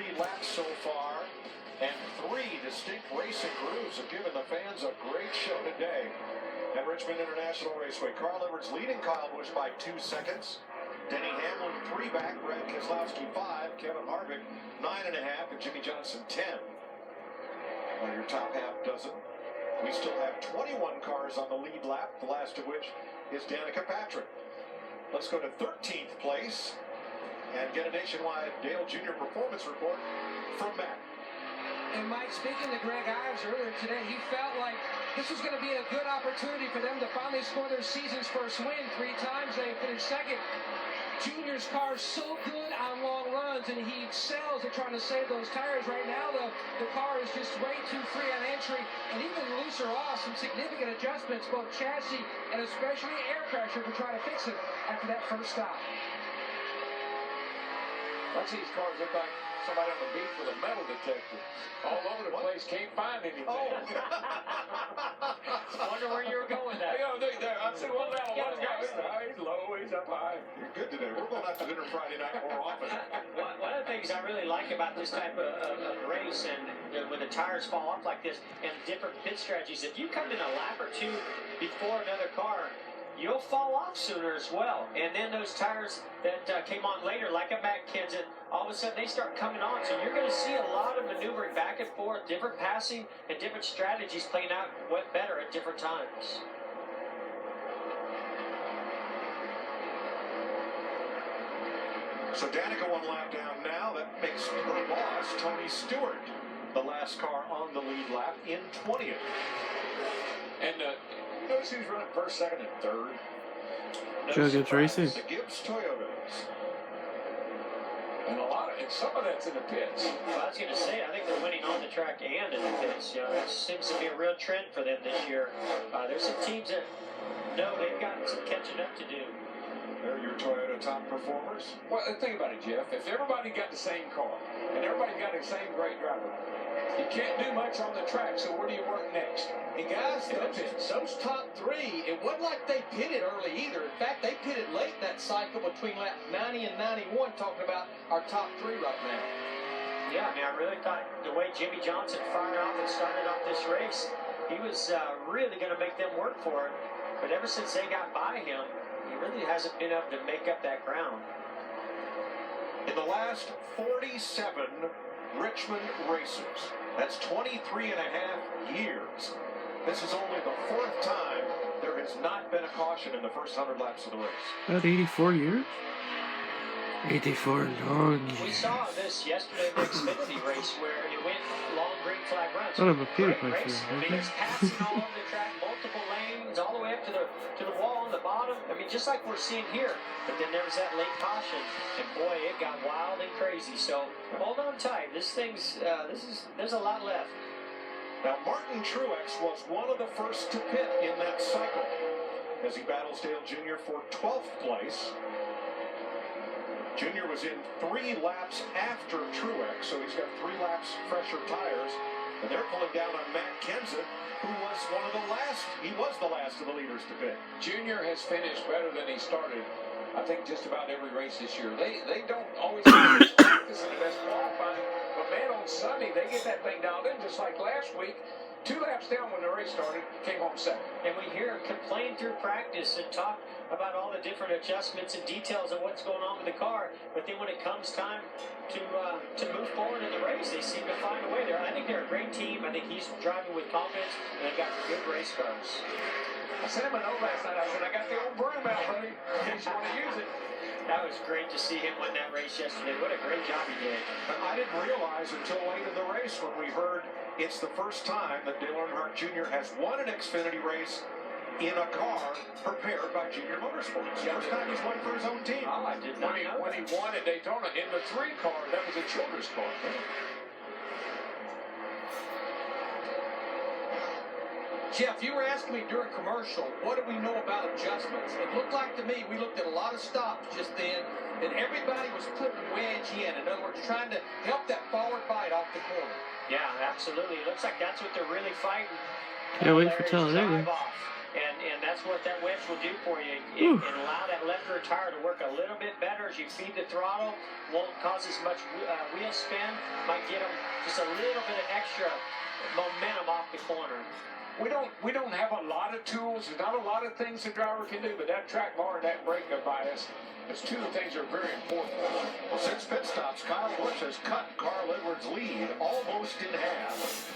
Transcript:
23 laps so far, and 3 distinct racing crews have given the fans a great show today at Richmond International Raceway. Carl Edwards leading Kyle Busch by 2 seconds. Denny Hamlin 3 back, Brad Keselowski 5, Kevin Harvick 9.5, and Jimmy Johnson 10. Well, your top half doesn't. We still have 21 cars on the lead lap, the last of which is Danica Patrick. Let's go to 13th place and get a nationwide Dale Jr. performance report from Matt. And Mike, speaking to Greg Ives earlier today, he felt like this was going to be a good opportunity for them to finally score their season's first win. 3 times they finished second. Junior's car is so good on long runs, and he excels at trying to save those tires. Right now, the car is just way too free on entry, and even looser off. Some significant adjustments, both chassis and especially air pressure, to try to fix it after that first stop. Lots of these cars look like somebody on the beach with a metal detector. All over the place, can't find anything. Oh. Wonder where you were going there. I see one down, one guy's low, he's up high. You're good today. We're going out to dinner Friday night more often. One of the things I really like about this type of race, and when the tires fall off like this, and different pit strategies, if you come in a lap or two before another car, you'll fall off sooner as well. And then those tires that came on later, like a Matt Kenseth, all of a sudden they start coming on. So you're going to see a lot of maneuvering back and forth, different passing, and different strategies playing out better at different times. So Danica 1 lap down now. That makes her boss, Tony Stewart, the last car on the lead lap in 20th. And notice who's running first, second, and third. Joe gets racing. The Gibbs Toyotas. And some of that's in the pits. Well, I was going to say, I think they're winning on the track and in the pits. It seems to be a real trend for them this year. There's some teams that know they've got some catching up to do. They're your Toyota top performers. Well, think about it, Jeff. If everybody got the same car and everybody got the same great driver, you can't do much on the track, so where do you work next? And guys, those top 3, it wasn't like they pitted early either. In fact, they pitted late that cycle between lap 90 and 91, talking about our top 3 right now. Yeah, I mean, I really thought the way Jimmy Johnson fired off and started off this race, he was really going to make them work for it. But ever since they got by him, he really hasn't been able to make up that ground. In the last 47 Richmond races, that's 23 and a half years. This is only the 4th time there has not been a caution in the first 100 laps of the race. About 84 years? 84 long years. We saw this yesterday in the Xfinity race where it went long green flag runs. Son of a Peter Great Piper, race. I mean, there's passing all over the track, multiple lanes, all the way up to the wall on the bottom. I mean, just like we're seeing here. But then there was that late caution, and boy, it got wild and crazy. So hold on tight. There's a lot left. Now, Martin Truex was one of the first to pit in that cycle as he battles Dale Jr. for 12th place. Jr. was in 3 laps after Truex, so he's got 3 laps fresher tires. And they're pulling down on Matt Kenseth, who was one of the last. He was the last of the leaders to pit. Junior has finished better than he started, I think, just about every race this year. They don't always finish practice in the best qualifying, but man, on Sunday, they get that thing dialed in just like last week. 2 laps down when the race started, came home second. And we hear him complain through practice and talk about all the different adjustments and details of what's going on with the car. But then when it comes time to move forward in the race, they seem to find a way. I think they're a great team. I think he's driving with confidence, and they've got good race cars. I sent him a note last night. I said, I got the old broom out, buddy, in case you want to use it. That was great to see him win that race yesterday. What a great job he did. I didn't realize until late in the race when we heard it's the first time that Dale Earnhardt Jr. has won an Xfinity race in a car prepared by Junior Motorsports. First time he's won for his own team. Oh, I did not know when he won at Daytona in the 3 car, that was a Childress car. Jeff, you were asking me during commercial, what do we know about adjustments? It looked like to me we looked at a lot of stops just then, and everybody was putting wedge in. In other words, trying to help that forward bite off the corner. Yeah, absolutely. It looks like that's what they're really fighting. Can't wait for Talladega. And that's what that wedge will do for you. It can allow that left rear tire to work a little bit better as you feed the throttle. Won't cause as much wheel spin. Might get them just a little bit of extra momentum off the corner. We don't have a lot of tools. There's not a lot of things the driver can do, but that track bar and that brake bias, those two things are very important. Well, since pit stops, Kyle Busch has cut Carl Edwards' lead almost in half.